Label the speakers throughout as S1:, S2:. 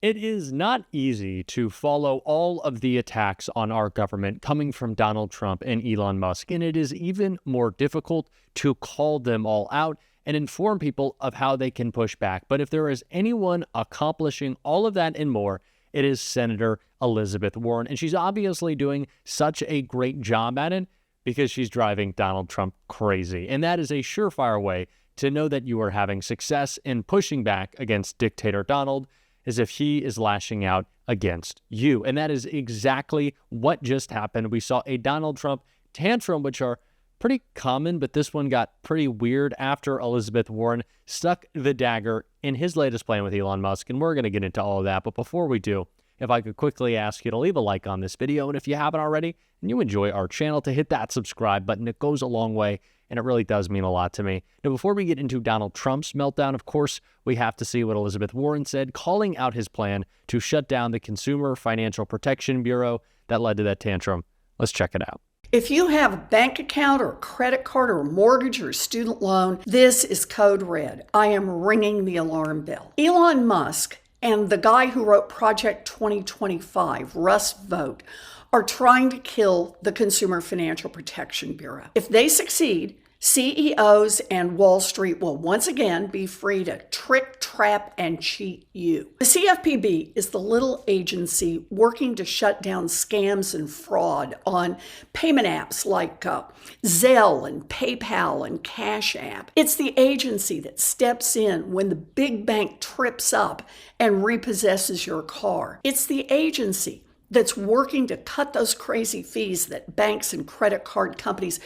S1: It is not easy to follow all of the attacks on our government coming from Donald Trump and Elon Musk, and it is even more difficult to call them all out and inform people of how they can push back. But if there is anyone accomplishing all of that and more, it is Senator Elizabeth Warren, and she's obviously doing such a great job at it because she's driving Donald Trump crazy, and that is a surefire way to know that you are having success in pushing back against dictator Donald, as if he is lashing out against you. And that is exactly what just happened. We saw a Donald Trump tantrum, which are pretty common, but this one got pretty weird after Elizabeth Warren stuck the dagger in his latest plan with Elon Musk. And we're going to get into all of that. But before we do, if I could quickly ask you to leave a like on this video, and if you haven't already and you enjoy our channel, to hit that subscribe button. It goes a long way, and it really does mean a lot to me. Now, before we get into Donald Trump's meltdown, of course, we have to see what Elizabeth Warren said, calling out his plan to shut down the Consumer Financial Protection Bureau that led to that tantrum. Let's check it out.
S2: If you have a bank account or a credit card or a mortgage or a student loan, this is code red. I am ringing the alarm bell. Elon Musk and the guy who wrote Project 2025, Russ Vought, are trying to kill the Consumer Financial Protection Bureau. If they succeed, CEOs and Wall Street will once again be free to trick, trap, and cheat you. The CFPB is the little agency working to shut down scams and fraud on payment apps like Zelle and PayPal and Cash App. It's the agency that steps in when the big bank trips up and repossesses your car. It's the agency that's working to cut those crazy fees that banks and credit card companies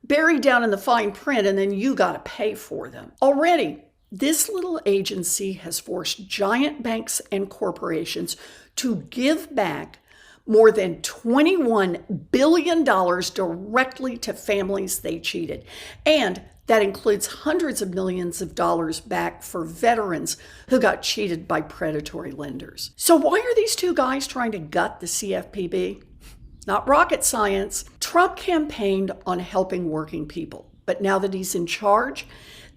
S2: bury down in the fine print, and then you got to pay for them. Already, this little agency has forced giant banks and corporations to give back more than $21 billion directly to families they cheated. And that includes hundreds of millions of dollars back for veterans who got cheated by predatory lenders. So why are these two guys trying to gut the CFPB? Not rocket science. Trump campaigned on helping working people, but now that he's in charge,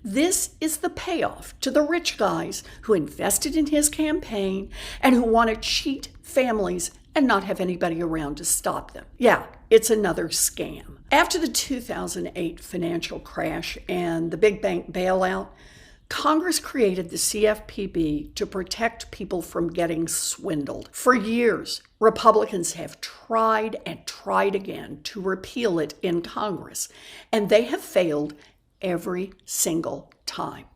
S2: this is the payoff to the rich guys who invested in his campaign and who want to cheat families and not have anybody around to stop them. Yeah, it's another scam. After the 2008 financial crash and the big bank bailout, Congress created the CFPB to protect people from getting swindled. For years, Republicans have tried and tried again to repeal it in Congress, and they have failed every single time.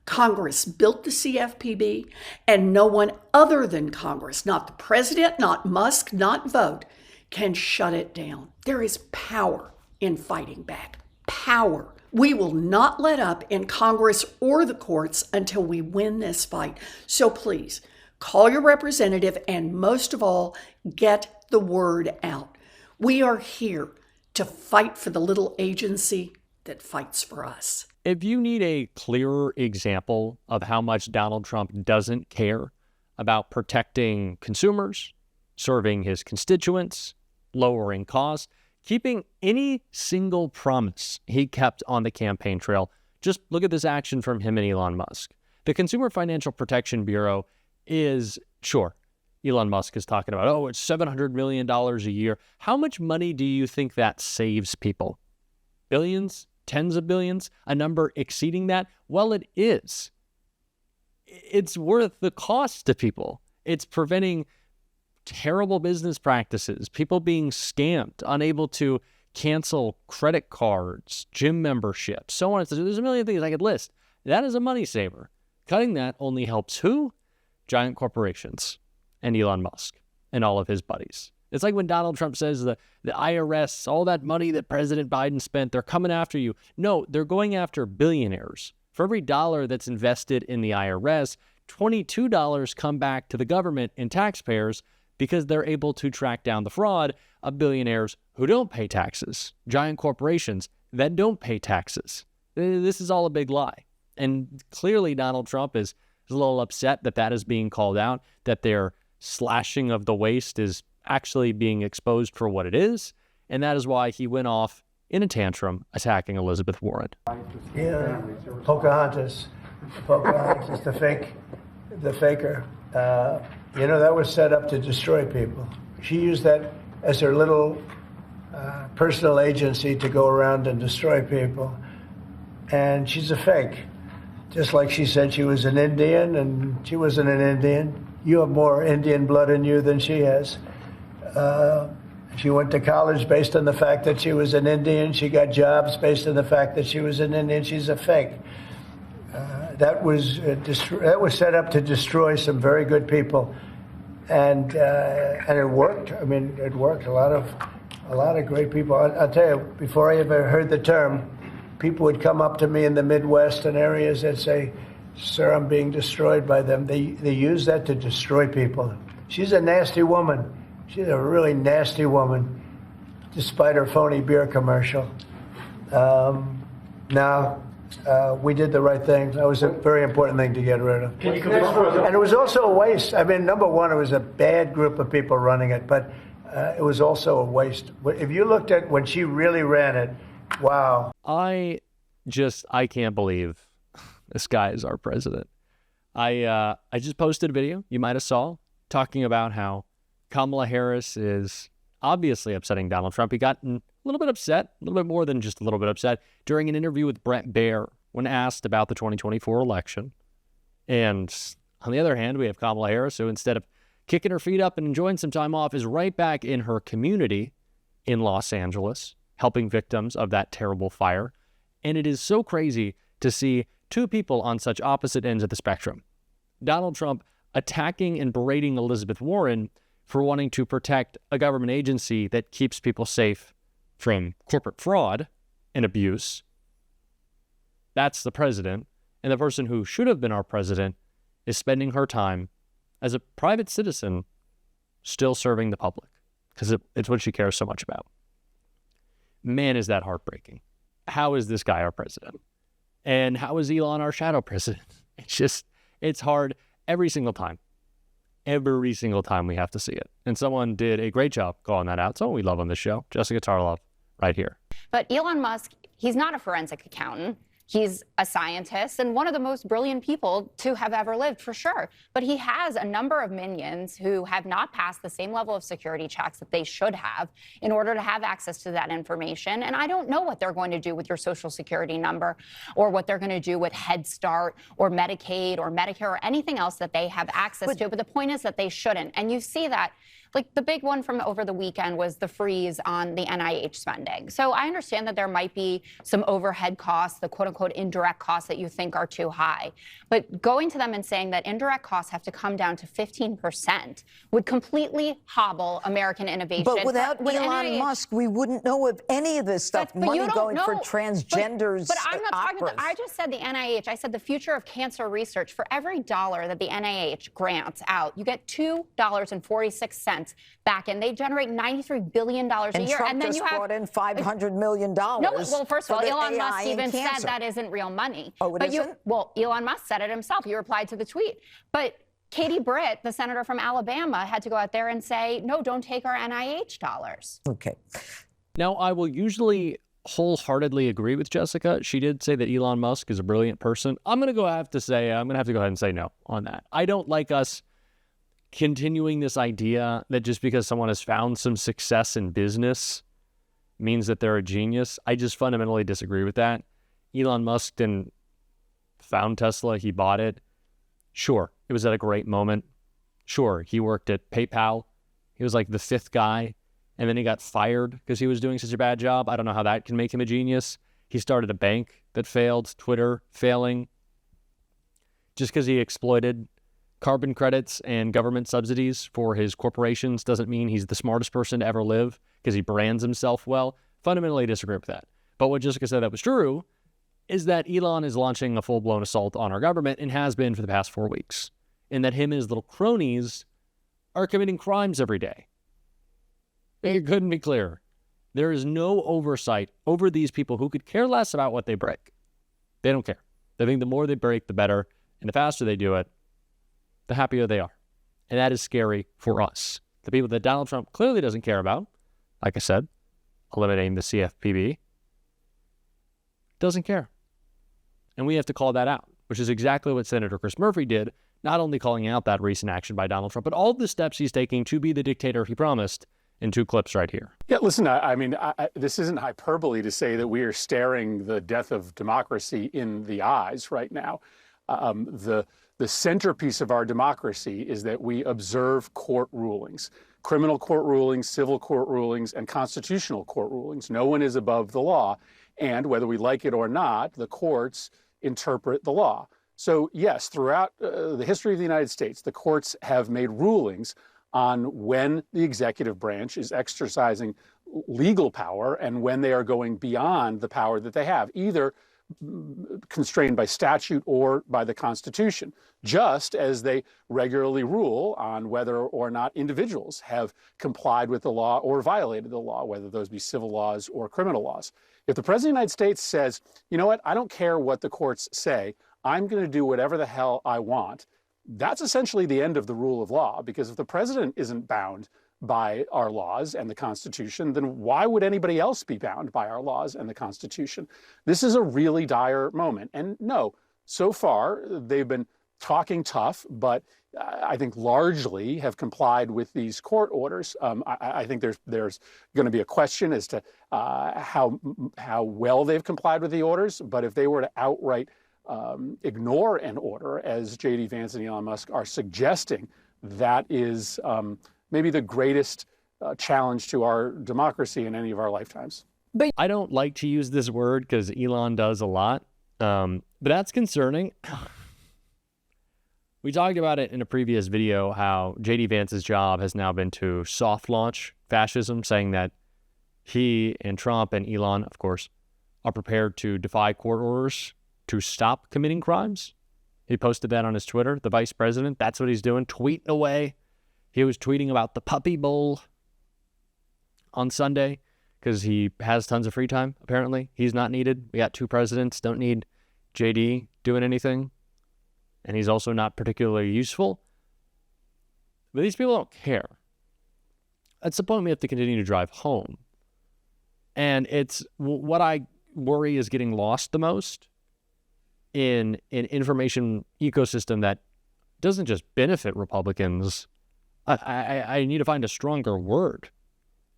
S2: Congress built the CFPB, and no one other than Congress, not the president, not Musk, not Vought, can shut it down. There is power in fighting back. Power. We will not let up in Congress or the courts until we win this fight. So please, call your representative and most of all, get the word out. We are here to fight for the little agency that fights for us.
S1: If you need a clearer example of how much Donald Trump doesn't care about protecting consumers, serving his constituents, lowering costs, keeping any single promise he kept on the campaign trail, just look at this action from him and Elon Musk. The Consumer Financial Protection Bureau is, sure, Elon Musk is talking about, oh, it's $700 million a year. How much money do you think that saves people? Billions? Tens of billions? A number exceeding that? Well, it is. It's worth the cost to people. It's preventing terrible business practices, people being scammed, unable to cancel credit cards, gym memberships, so on. So there's a million things I could list. That is a money saver. Cutting that only helps who? Giant corporations and Elon Musk and all of his buddies. It's like when Donald Trump says the IRS, all that money that President Biden spent, they're coming after you. No, they're going after billionaires. For every dollar that's invested in the IRS, $22 come back to the government and taxpayers because they're able to track down the fraud of billionaires who don't pay taxes, giant corporations that don't pay taxes. This is all a big lie. And clearly Donald Trump is a little upset that that is being called out, that their slashing of the waist is actually being exposed for what it is, and that is why he went off in a tantrum attacking Elizabeth Warren.
S3: Yeah, Pocahontas is the faker. You know, that was set up to destroy people. She used that as her little personal agency to go around and destroy people. And she's a fake. Just like she said she was an Indian, and she wasn't an Indian. You have more Indian blood in you than she has. She went to college based on the fact that she was an Indian. She got jobs based on the fact that she was an Indian. She's a fake. That was set up to destroy some very good people, and it worked. I mean, it worked. A lot of great people. I'll tell you, before I ever heard the term, people would come up to me in the Midwest and areas and say, "Sir, I'm being destroyed by them." They use that to destroy people. She's a nasty woman. She's a really nasty woman, despite her phony beer commercial. We did the right thing. That was a very important thing to get rid of. And it was also a waste. I mean, number one, it was a bad group of people running it, but it was also a waste. If you looked at when she really ran it, wow.
S1: I can't believe this guy is our president. I just posted a video you might have saw talking about how Kamala Harris is obviously upsetting Donald Trump. He got a little bit upset, a little bit more than just a little bit upset, during an interview with Brett Baer when asked about the 2024 election. And on the other hand, we have Kamala Harris, who instead of kicking her feet up and enjoying some time off, is right back in her community in Los Angeles, helping victims of that terrible fire. And it is so crazy to see two people on such opposite ends of the spectrum. Donald Trump attacking and berating Elizabeth Warren for wanting to protect a government agency that keeps people safe from corporate fraud and abuse. That's the president. And the person who should have been our president is spending her time as a private citizen still serving the public, because it's what she cares so much about. Man, is that heartbreaking. How is this guy our president? And how is Elon our shadow president? It's hard every single time. Every single time we have to see it. And someone did a great job calling that out. Someone we love on this show, Jessica Tarlov, right here.
S4: But Elon Musk, he's not a forensic accountant. He's a scientist and one of the most brilliant people to have ever lived, for sure. But he has a number of minions who have not passed the same level of security checks that they should have in order to have access to that information. And I don't know what they're going to do with your social security number, or what they're going to do with Head Start or Medicaid or Medicare or anything else that they have access to. But the point is that they shouldn't. And you see that. Like, the big one from over the weekend was the freeze on the NIH spending. So I understand that there might be some overhead costs, the quote-unquote indirect costs that you think are too high. But going to them and saying that indirect costs have to come down to 15% would completely hobble American innovation.
S5: But without Elon Musk, we wouldn't know of any of this stuff. Money going for transgenders.
S4: But I'm not talking about I just said the NIH. I said the future of cancer research. For every dollar that the NIH grants out, you get $2.46 back, and they generate $93 billion a year.
S5: Trump
S4: and then
S5: just brought in $500 million.
S4: No, well, first of all, Elon Musk even said that isn't real money.
S5: Oh, it isn't?
S4: Well, Elon Musk said it himself. He replied to the tweet. But Katie Britt, the senator from Alabama, had to go out there and say, no, don't take our NIH dollars.
S5: Okay.
S1: Now, I will usually wholeheartedly agree with Jessica. She did say that Elon Musk is a brilliant person. I'm going to have to go ahead and say no on that. I don't like us continuing this idea that just because someone has found some success in business means that they're a genius. I just fundamentally disagree with that. Elon Musk didn't found Tesla. He bought it. Sure, it was at a great moment. Sure, he worked at PayPal. He was like the fifth guy, and then he got fired because he was doing such a bad job. I don't know how that can make him a genius. He started a bank that failed, Twitter failing. Just because he exploited carbon credits and government subsidies for his corporations doesn't mean he's the smartest person to ever live, because he brands himself well. Fundamentally disagree with that. But what Jessica said that was true is that Elon is launching a full-blown assault on our government, and has been for the past 4 weeks, and that him and his little cronies are committing crimes every day. It couldn't be clearer. There is no oversight over these people who could care less about what they break. They don't care. They think the more they break, the better, and the faster they do it, the happier they are. And that is scary for us. The people that Donald Trump clearly doesn't care about, like I said, eliminating the CFPB, doesn't care. And we have to call that out, which is exactly what Senator Chris Murphy did not only calling out that recent action by Donald Trump, but all the steps he's taking to be the dictator he promised in 2 clips right here.
S6: Yeah, listen, I mean, this isn't hyperbole to say that we are staring the death of democracy in the eyes right now. The centerpiece of our democracy is that we observe court rulings, criminal court rulings, civil court rulings, and constitutional court rulings. No one is above the law. And whether we like it or not, the courts interpret the law. So yes, throughout the history of the United States, the courts have made rulings on when the executive branch is exercising legal power and when they are going beyond the power that they have, either constrained by statute or by the Constitution, just as they regularly rule on whether or not individuals have complied with the law or violated the law, whether those be civil laws or criminal laws. If the President of the United States says, you know what, I don't care what the courts say, I'm going to do whatever the hell I want, that's essentially the end of the rule of law, because if the president isn't bound by our laws and the Constitution, then why would anybody else be bound by our laws and the Constitution? This is a really dire moment. And no, so far they've been talking tough, but I think largely have complied with these court orders. I think there's going to be a question as to how well they've complied with the orders, but if they were to outright ignore an order, as J.D. Vance and Elon Musk are suggesting, that is maybe the greatest challenge to our democracy in any of our lifetimes.
S1: But I don't like to use this word because Elon does a lot, but that's concerning. We talked about it in a previous video, how J.D. Vance's job has now been to soft launch fascism, saying that he and Trump and Elon, of course, are prepared to defy court orders to stop committing crimes. He posted that on his Twitter, the vice president. That's what he's doing, tweeting away. He was tweeting about the Puppy Bowl on Sunday because he has tons of free time, apparently. He's not needed. We got 2 presidents, don't need JD doing anything. And he's also not particularly useful. But these people don't care. At some point, we have to continue to drive home. And it's what I worry is getting lost the most in an information ecosystem that doesn't just benefit Republicans. I need to find a stronger word.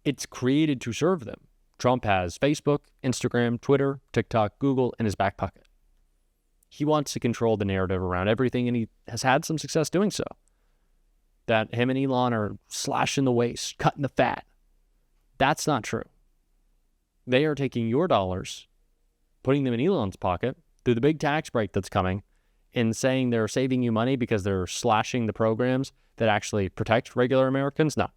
S1: It's created to serve them. Trump has Facebook, Instagram, Twitter, TikTok, Google in his back pocket. He wants to control the narrative around everything, and he has had some success doing so. That him and Elon are slashing the waste, cutting the fat. That's not true. They are taking your dollars, putting them in Elon's pocket through the big tax break that's coming, and saying they're saving you money because they're slashing the programs that actually protect regular Americans. No,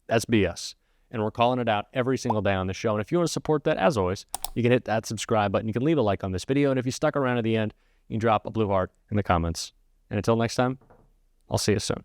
S1: that's BS. And we're calling it out every single day on the show. And if you want to support that, as always, you can hit that subscribe button. You can leave a like on this video. And if you stuck around at the end, you can drop a blue heart in the comments. And until next time, I'll see you soon.